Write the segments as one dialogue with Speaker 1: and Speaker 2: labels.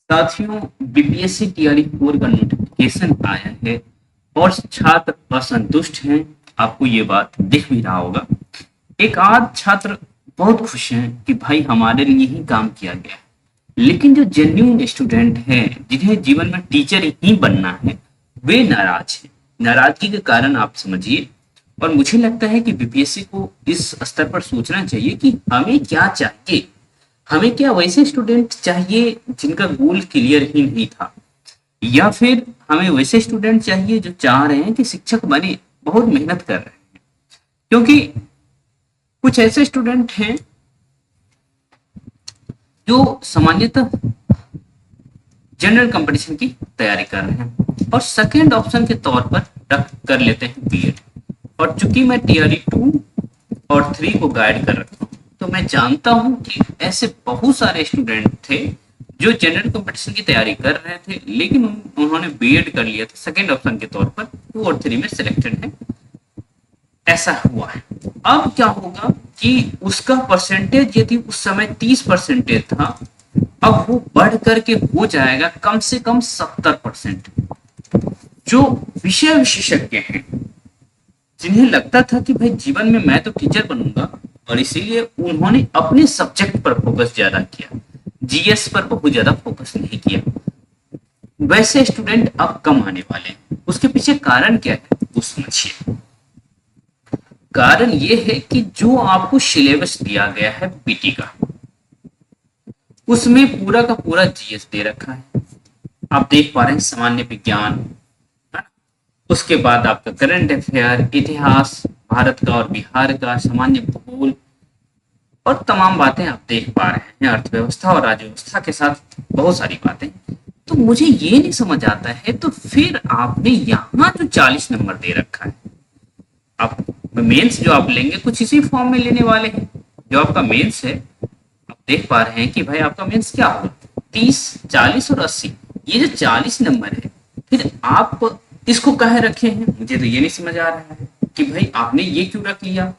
Speaker 1: साथियों, BPSC TRE 4 का notification आया है और छात्र असंतुष्ट हैं। आपको ये बात दिख भी रहा होगा। एक आध छात्र बहुत खुश हैं कि भाई हमारे लिए ही काम किया गया है, लेकिन जो जेन्युइन स्टूडेंट हैं जिन्हें जीवन में टीचर ही बनना है, वे नाराज हैं। नाराजगी के कारण आप समझिए। और मुझे लगता है कि बीपीएससी को इस स्तर पर सोचना चाहिए कि हमें क्या चाहिए। हमें क्या वैसे स्टूडेंट चाहिए जिनका गोल क्लियर ही नहीं था, या फिर हमें वैसे स्टूडेंट चाहिए जो चाह रहे हैं कि शिक्षक बने, बहुत मेहनत कर रहे हैं। क्योंकि कुछ ऐसे स्टूडेंट हैं जो सामान्यतः जनरल कंपटीशन की तैयारी कर रहे हैं और सेकेंड ऑप्शन के तौर पर रख कर लेते हैं बीएड। और चूंकि मैं टीआरई 2 और 3 को गाइड कर रखा हूँ, तो मैं जानता हूं कि ऐसे बहुत सारे स्टूडेंट थे जो जनरल कंपटीशन की तैयारी कर रहे थे, लेकिन उन्होंने बीएड कर लिया था सेकेंड ऑप्शन के तौर पर, 2 और 3 में सिलेक्टेड है। ऐसा हुआ है। अब क्या होगा कि उसका परसेंटेज यदि उस समय 30% था, अब वो बढ़ करके हो जाएगा कम से कम 70%। जो विषय विशेषज्ञ हैं, जिन्हें लगता था कि भाई जीवन में मैं तो टीचर बनूंगा, और इसीलिए उन्होंने अपने सब्जेक्ट पर फोकस ज्यादा किया, जीएस पर बहुत ज्यादा फोकस नहीं किया, वैसे स्टूडेंट अब कम आने वाले हैं। उसके पीछे कारण क्या है वो समझिए। कारण ये है कि जो आपको सिलेबस दिया गया है पीटी का, उसमें पूरा का पूरा जीएस दे रखा है। आप देख पा रहे हैं सामान्य विज्ञान, उसके बाद आपका करंट अफेयर, इतिहास भारत का और बिहार का, सामान्य भूगोल और तमाम बातें आप देख पा रहे हैं, अर्थव्यवस्था और राज्य व्यवस्था के साथ बहुत सारी बातें। तो मुझे ये नहीं समझ आता है, तो फिर आपने यहाँ जो 40 नंबर दे रखा है, आप मेंस जो आप लेंगे कुछ इसी फॉर्म में लेने वाले हैं। जो आपका मेंस है, आप देख पा रहे हैं कि भाई आपका मेंस क्या होगा, 30, 40 और 80। ये जो 40 नंबर है, फिर आप इसको कहे रखे हैं, मुझे तो ये नहीं समझ आ रहा है कि भाई आपने ये क्यों रख लिया।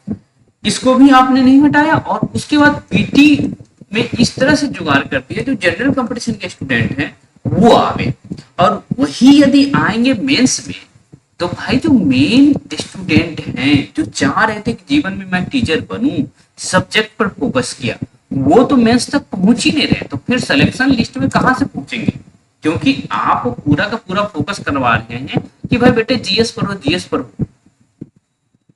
Speaker 1: इसको भी आपने नहीं हटाया और उसके बाद पीटी में इस तरह से जुगाड़ कर दिया जो जनरल कंपटीशन के स्टूडेंट हैं वो आवे, और वही यदि आएंगे मेंस में, तो भाई जो मेन स्टूडेंट हैं जो चाह रहे थे कि जीवन में मैं टीचर बनूं, सब्जेक्ट पर फोकस किया, वो तो मेंस तक पहुंच ही नहीं रहे, तो फिर सिलेक्शन लिस्ट में कहां से पहुंचेंगे। क्योंकि आप पूरा का पूरा फोकस करवा रहे हैं कि भाई बेटे जीएस पढ़ो, जीएस पढ़ो,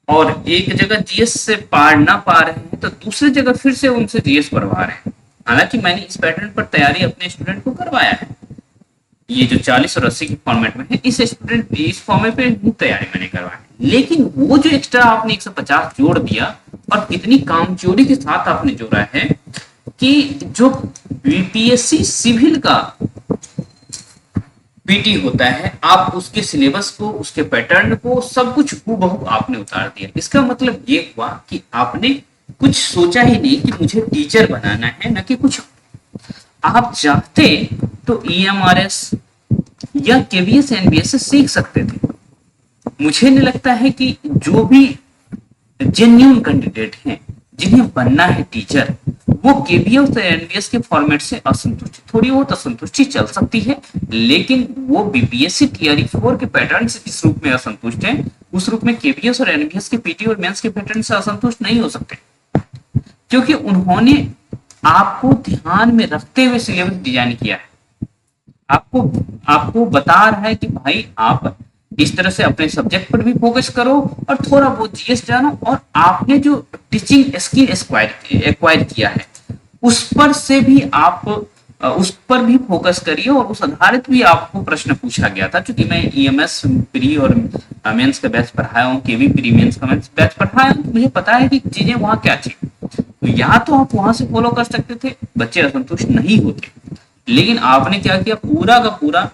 Speaker 1: और एक जगह जीएस से पार ना पा रहे हैं तो दूसरी जगह फिर से उनसे जीएस पढ़वा रहे हैं। हालांकि मैंने इस पैटर्न पर तैयारी अपने स्टूडेंट को करवाया है, ये जो 40 और 80 के फॉर्मेट में है, इस फॉर्मेट पे तैयारी मैंने करवाई, लेकिन वो जो एक्स्ट्रा आपने 150 जोड़ दिया, और कितनी कामचोरी के साथ आपने जोड़ा है कि जो बीपीएससी सिविल का पीटी होता है, आप उसके सिलेबस को, उसके पैटर्न को, सब कुछ हूबहू आपने उतार दिया। इसका मतलब ये हुआ कि आपने कुछ सोचा ही नहीं कि मुझे टीचर बनाना है, न कि कुछ। आप चाहते तो ईएमआरएस या केवीएस एनबीएस से सीख सकते थे। मुझे नहीं लगता है कि जो भी जेन्युइन कैंडिडेट हैं जिन्हें बनना है टीचर, वो केवीएस और एनबीएस के फॉर्मेट से असंतुष्ट, थोड़ी बहुत असंतुष्टि चल सकती है, लेकिन वो बीपीएससी टीआरई 4 के पैटर्न से जिस रूप में असंतुष्ट है, उस रूप में केवीएस और एनबीएस के पीटी और मेंस के पैटर्न से असंतुष्ट नहीं हो सकते, क्योंकि उन्होंने आपको ध्यान में रखते हुए सिलेबस डिजाइन किया है। आपको बता रहा है कि भाई आप इस तरह से अपने सब्जेक्ट पर भी फोकस करो और थोड़ा बहुत जीएस जानो, और आपने जो टीचिंग स्किल एक्वायर किया है उस पर से भी आप उस पर भी फोकस करिए, और उस आधारित भी आपको प्रश्न पूछा गया था। क्योंकि मैं ईएमएस प्री और मेंस का बैच पढ़ाया हूँ, केवी प्री मेंस का बैच पढ़ाया हूँ, तो मुझे पता है कि चीजें वहां क्या थी। तो यहाँ तो आप वहां से फॉलो कर सकते थे, बच्चे असंतुष्ट नहीं होते, लेकिन आपने क्या किया, पूरा का पूरा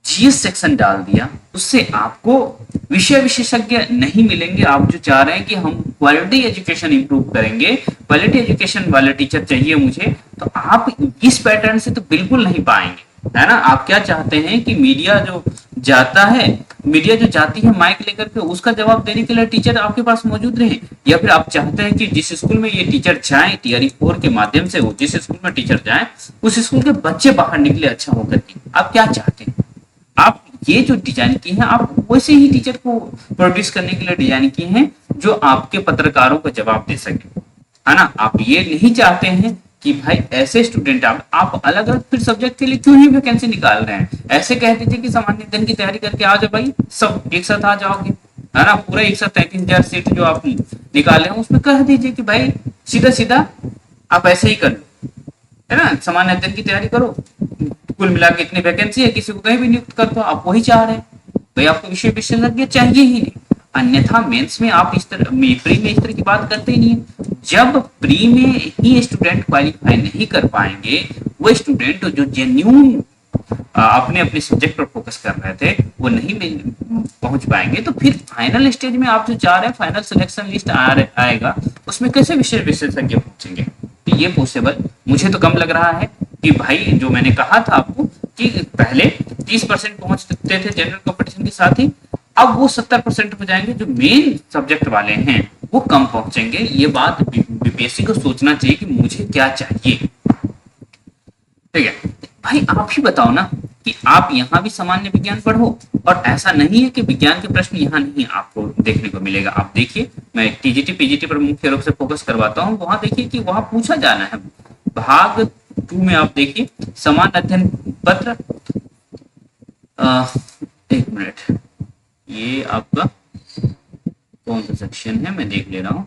Speaker 1: जीएस सेक्शन डाल दिया। उससे आपको विषय विशेषज्ञ नहीं मिलेंगे। आप जो चाह रहे हैं कि हम क्वालिटी एजुकेशन इंप्रूव करेंगे, क्वालिटी एजुकेशन वाले टीचर चाहिए मुझे, तो आप इस पैटर्न से तो बिल्कुल नहीं पाएंगे, है ना। आप क्या चाहते हैं कि मीडिया जो जाता है मीडिया जो जाती है माइक लेकर के, उसका जवाब देने के लिए टीचर आपके पास मौजूद रहे, या फिर आप चाहते हैं कि जिस स्कूल में ये टीचर जाए टीआरई 4 के माध्यम से, वो जिस स्कूल में टीचर जाए उस स्कूल के बच्चे बाहर निकले अच्छा होकर के, आप क्या चाहते हैं? आप ये जो डिजाइन की है आप वैसे ही टीचर को प्रोड्यूस करने के लिए डिजाइन की है जो आपके पत्रकारों को जवाब दे सके, है ना। आप ये नहीं चाहते हैं कि भाई ऐसे स्टूडेंट आप अलग अलग फिर सब्जेक्ट के लिए क्यों ही वैकेंसी निकाल रहे हैं? ऐसे कह दीजिए कि सामान्य अध्ययन की तैयारी करके आ जाओ भाई, सब एक साथ आ जाओगे, है ना। पूरा 133,000 सीट जो आप निकाले हैं उसमें कह दीजिए कि भाई सीधा सीधा आप ऐसे ही कर लो, है ना, सामान्य अध्ययन की तैयारी करो, कुल मिला के इतनी वैकेंसी है, किसी को कहीं भी नियुक्त कर दो। आप वही चाह रहे हैं भाई, आपको विषय विशेषज्ञ चाहिए ही नहीं। अन्यथा मेंस में आप इस तरह प्री में इस तरह की बात करते ही नहीं। जब प्री में ही स्टूडेंट क्वालिफाई नहीं कर पाएंगे, वो स्टूडेंट जो जेन्यून अपने अपने सब्जेक्ट पर फोकस कर रहे थे वो नहीं पहुंच पाएंगे, तो फिर फाइनल स्टेज में आप जो चाह रहे हैं फाइनल सिलेक्शन लिस्ट आएगा उसमें कैसे विषय विशेषज्ञ पहुंचेंगे? तो ये पॉसिबल मुझे तो कम लग रहा है कि भाई, जो मैंने कहा था आपको कि पहले 30% पहुंचते थे जनरल कंपटीशन के साथ ही, अब वो 70% हो जाएंगे। जो मेन सब्जेक्ट वाले हैं वो कम पहुंचेंगे। ये बात बीपीएससी को सोचना चाहिए कि मुझे क्या चाहिए, ठीक है भाई। आप ही बताओ ना कि आप यहाँ भी सामान्य विज्ञान पढ़ो, और ऐसा नहीं है कि विज्ञान के प्रश्न यहाँ नहीं आपको देखने को मिलेगा। आप देखिए, मैं टीजीटी पीजीटी पर मुख्य रूप से फोकस करवाता हूँ, वहां देखिए कि वहां पूछा जाना है। भाग 2 में आप देखिए सामान्य अध्ययन पत्र, एक मिनट, ये आपका कौन सा सेक्शन है मैं देख ले रहा हूँ।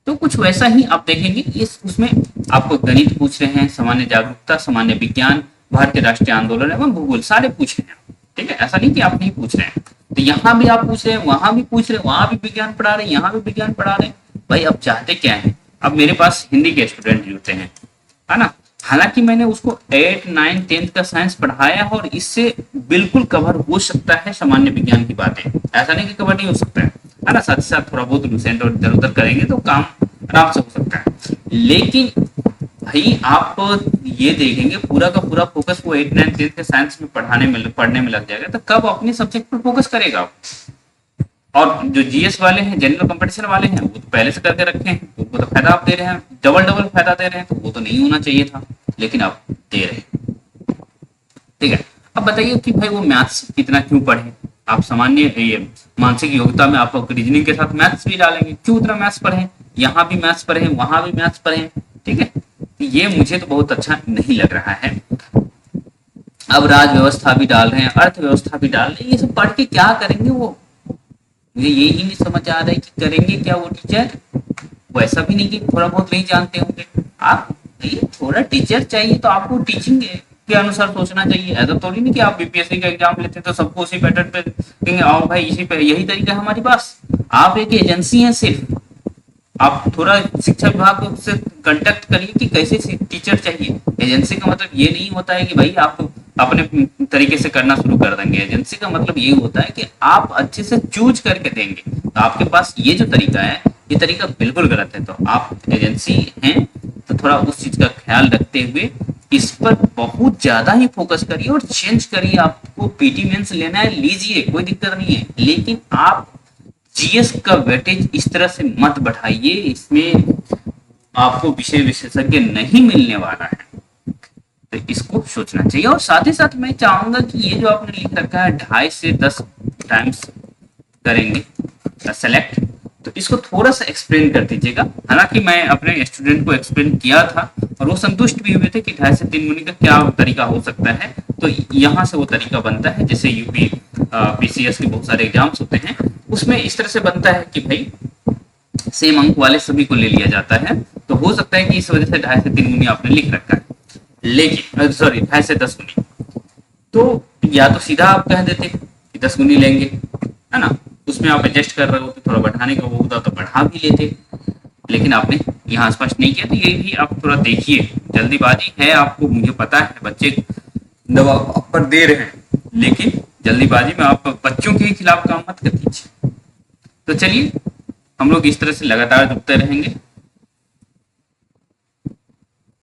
Speaker 1: तो कुछ वैसा ही आप देखेंगे, इस उसमें आपको गणित पूछ रहे हैं, सामान्य जागरूकता, सामान्य विज्ञान, भारतीय राष्ट्रीय आंदोलन एवं भूगोल, सारे पूछ रहे हैं, ठीक है। ऐसा नहीं कि आप नहीं पूछ रहे हैं, तो यहाँ भी आप पूछ रहे हैं, वहां भी पूछ रहे हैं, वहां भी विज्ञान पढ़ा रहे हैं, यहाँ भी विज्ञान पढ़ा रहे हैं। भाई अब चाहते क्या है? अब मेरे पास हिंदी के स्टूडेंट जुड़ते हैं, है ना। हालांकि मैंने उसको 8, 9, 10 का साइंस पढ़ाया और इससे बिल्कुल कवर हो सकता है सामान्य विज्ञान की बातें, ऐसा नहीं कि कवर नहीं हो सकता है ना। साथ ही साथ थोड़ा बहुत लूसेंट और इधर उधर करेंगे तो काम आराम से हो सकता है। लेकिन भाई आप ये देखेंगे पूरा का पूरा फोकस वो 8, 9, 10 के साइंस में पढ़ने में लग जाएगा, तो कब अपने सब्जेक्ट पर फोकस करेगा आप? और जो जीएस वाले हैं, जनरल कंपटीशन वाले हैं, वो तो पहले से करके रखे हैं, तो उनको तो फायदा आप दे रहे हैं, डबल फायदा दे रहे हैं, तो वो तो नहीं होना चाहिए था, लेकिन आप दे रहे हैं, ठीक है। अब बताइए कि भाई वो मैथ्स इतना क्यों पढ़े? आप सामान्य ये मानसिक योग्यता में आप रीजनिंग के साथ मैथ्स भी डालेंगे, क्यों उतना मैथ्स पढ़े? यहाँ भी मैथ्स पढ़े, वहां भी मैथ्स पढ़े, ठीक है। ये मुझे तो बहुत अच्छा नहीं लग रहा है। अब राज व्यवस्था भी डाल रहे हैं, अर्थव्यवस्था भी डाल रहे हैं, ये सब पढ़ के क्या करेंगे वो? मुझे यही नहीं समझ आ रहा है कि करेंगे क्या वो टीचर। वैसा भी नहीं कि थोड़ा बहुत नहीं जानते होंगे आप, थोड़ा टीचर चाहिए तो आपको टीचिंग के अनुसार सोचना चाहिए। ऐसा थोड़ी नहीं कि आप बीपीएससी का एग्जाम लेते हैं तो सबको उसी पैटर्न पे कहेंगे आओ भाई इसी पे, यही तरीका है हमारे पास। आप एक एजेंसी है, सिर्फ आप थोड़ा शिक्षा विभाग से कांटेक्ट करिए कि कैसे टीचर चाहिए। एजेंसी का मतलब ये नहीं होता है कि भाई आप अपने तरीके से करना शुरू कर देंगे। एजेंसी का मतलब ये होता है कि आप अच्छे से चूज करके देंगे। तो आपके पास ये जो तरीका है, ये तरीका बिल्कुल गलत है। तो आप एजेंसी हैं तो थोड़ा उस चीज का ख्याल रखते हुए इस पर बहुत ज्यादा ही फोकस करिए और चेंज करिए। आपको पीटी मेंस लेना है, लीजिए, कोई दिक्कत नहीं है, लेकिन आप जीएस का वेटेज इस तरह से मत बढ़ाइए, इसमें आपको विषय विशेषज्ञ नहीं मिलने वाला है। तो इसको सोचना चाहिए। और साथ ही साथ मैं चाहूंगा कि ये जो आपने लिख रखा है 2.5 से 10 टाइम्स करेंगे सेलेक्ट, तो इसको थोड़ा सा एक्सप्लेन कर दीजिएगा। हालांकि मैं अपने स्टूडेंट को एक्सप्लेन किया था और वो संतुष्ट भी हुए थे कि 2.5 से 3 मुनि का क्या तरीका हो सकता है। तो यहाँ से वो तरीका बनता है, जैसे यूपी पीसीएस के बहुत सारे एग्जाम्स होते हैं, उसमें इस तरह से बनता है कि भाई सेम अंक वाले सभी को ले लिया जाता है। तो हो सकता है कि इस वजह से 2.5 से 3 मुनि आपने लिख रखा है, लेकिन सॉरी 2.5 से 10 गुनी, तो या तो सीधा आप कह देते कि 10 गुनी लेंगे, है ना। उसमें आप एडजस्ट कर रहे हो तो थोड़ा बढ़ाने का वो होता तो बढ़ा भी लेते, लेकिन आपने यहाँ स्पष्ट नहीं किया। तो ये भी आप थोड़ा देखिए, जल्दीबाजी है, आपको मुझे पता है बच्चे दबाव आप पर दे रहे हैं, लेकिन जल्दीबाजी में आप बच्चों के खिलाफ काम मत कर दीजिए। तो चलिए हम लोग इस तरह से लगातार जुड़ते रहेंगे।